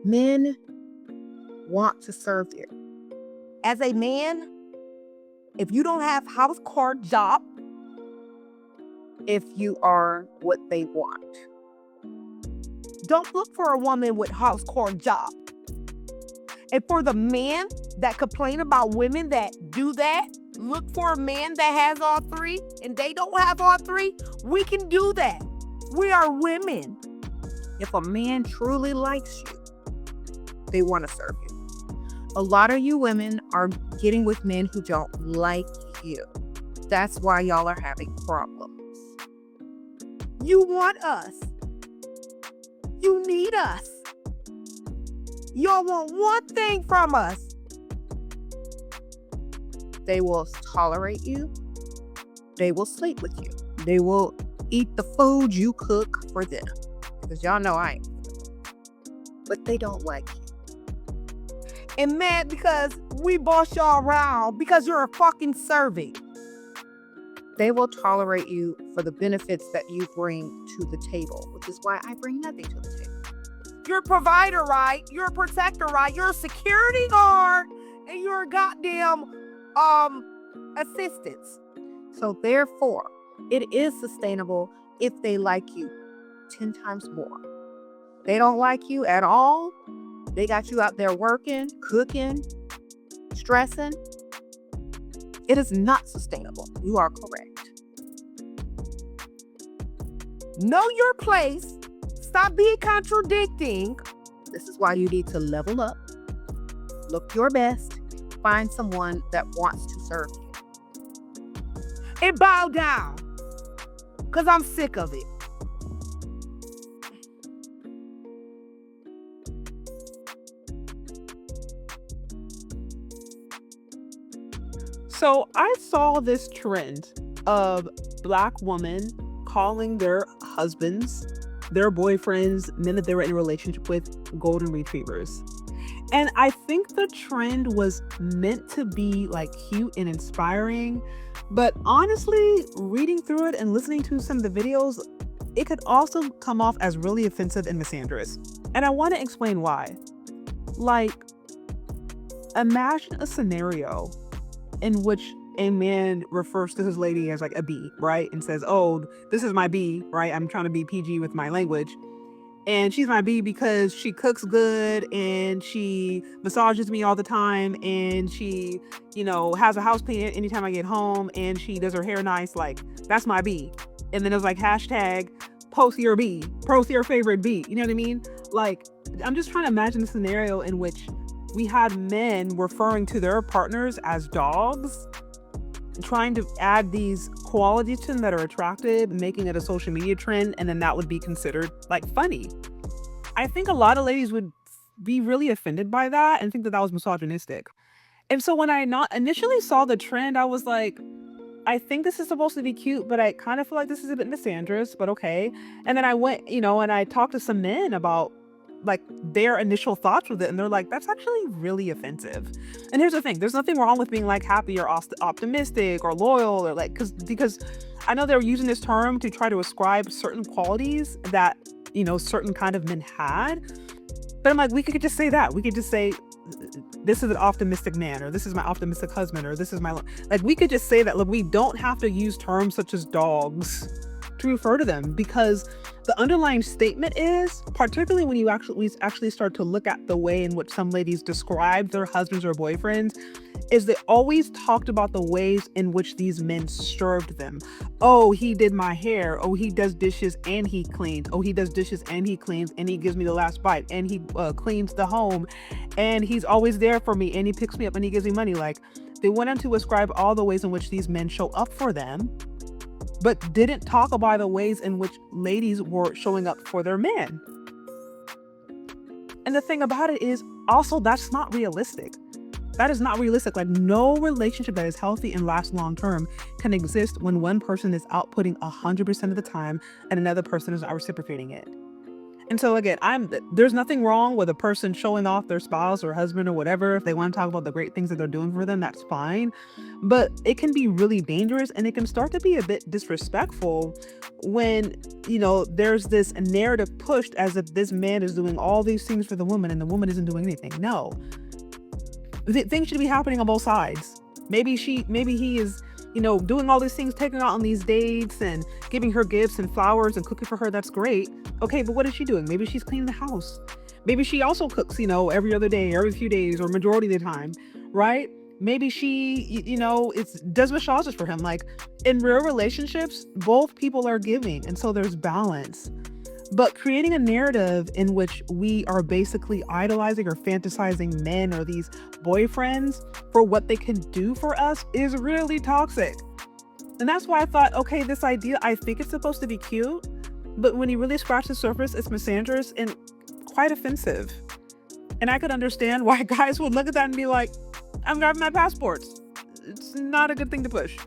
Men want to serve you. As a man, if you don't have house car job, If you are what they want. don't look for a woman with house car job. And for the men that complain about women that do that, look for a man that has all three and they don't have all three. We can do that. We are women. If a man truly likes you, they want to serve you. A lot of you women are getting with men who don't like you. That's why y'all are having problems. You want us. You need us. Y'all want one thing from us. They will tolerate you. They will sleep with you. They will eat the food you cook for them. Because y'all know I ain't. But they don't like you. And mad because we boss y'all around because you're a fucking servant. They will tolerate you for the benefits that you bring to the table, which is why I bring nothing to the table. You're a provider, right? You're a protector, right? You're a security guard and you're a goddamn assistance. So therefore, it is sustainable if they like you 10 times more. They don't like you at all. They got you out there working, cooking, stressing. It is not sustainable. You are correct. Know your place. Stop being contradicting. This is why you need to level up, look your best, find someone that wants to serve you. And bow down. Because I'm sick of it. So I saw this trend of Black women calling their husbands, their boyfriends, men that they were in a relationship with, golden retrievers. And I think the trend was meant to be like cute and inspiring. But honestly, reading through it and listening to some of the videos, it could also come off as really offensive and misandrous. And I want to explain why. Like, imagine a scenario in which a man refers to his lady as like a B, right? And says, oh, this is my B, right? I'm trying to be PG with my language. And she's my B because she cooks good and she massages me all the time and she, has a house clean anytime I get home and she does her hair nice. Like, that's my B. And then there's like hashtag post your B, post your favorite B. You know what I mean? Like, I'm just trying to imagine a scenario in which we had men referring to their partners as dogs, trying to add these qualities to them that are attractive, making it a social media trend, and then that would be considered like funny. I think a lot of ladies would be really offended by that and think that that was misogynistic. And so when I not initially saw the trend, I was like, I think this is supposed to be cute, but I kind of feel like this is a bit misandrous, but okay. And then I went, and I talked to some men about like their initial thoughts with it, and they're like, that's actually really offensive. And here's the thing, there's nothing wrong with being like happy or optimistic or loyal or like, because I know they're using this term to try to ascribe certain qualities that certain kind of men had, but I'm like, we could just say that. We could just say, this is an optimistic man, or this is my optimistic husband, or this is my, like, we could just say that. Look, we don't have to use terms such as dogs to refer to them, because the underlying statement is, particularly when we actually start to look at the way in which some ladies describe their husbands or boyfriends, is they always talked about the ways in which these men served them. Oh, he did my hair. Oh, he does dishes and he cleans. Oh, he does dishes and he cleans and he gives me the last bite and he cleans the home and he's always there for me and he picks me up and he gives me money. Like, they went on to ascribe all the ways in which these men show up for them, but didn't talk about the ways in which ladies were showing up for their men. And the thing about it is also, that's not realistic. That is not realistic. Like, no relationship that is healthy and lasts long term can exist when one person is outputting 100% of the time and another person is not reciprocating it. And so again, there's nothing wrong with a person showing off their spouse or husband or whatever. If they want to talk about the great things that they're doing for them, that's fine. But it can be really dangerous, and it can start to be a bit disrespectful when, there's this narrative pushed as if this man is doing all these things for the woman and the woman isn't doing anything. No. Things should be happening on both sides. Maybe he is, doing all these things, taking her out on these dates and giving her gifts and flowers and cooking for her. That's great. Okay, but what is she doing? Maybe she's cleaning the house. Maybe she also cooks, every other day, every few days, or majority of the time, right? Maybe she, does massages for him. Like, in real relationships, both people are giving, and so there's balance. But creating a narrative in which we are basically idolizing or fantasizing men or these boyfriends for what they can do for us is really toxic. And that's why I thought, okay, this idea, I think it's supposed to be cute, but when you really scratch the surface, it's misandrous and quite offensive. And I could understand why guys would look at that and be like, I'm grabbing my passports. It's not a good thing to push.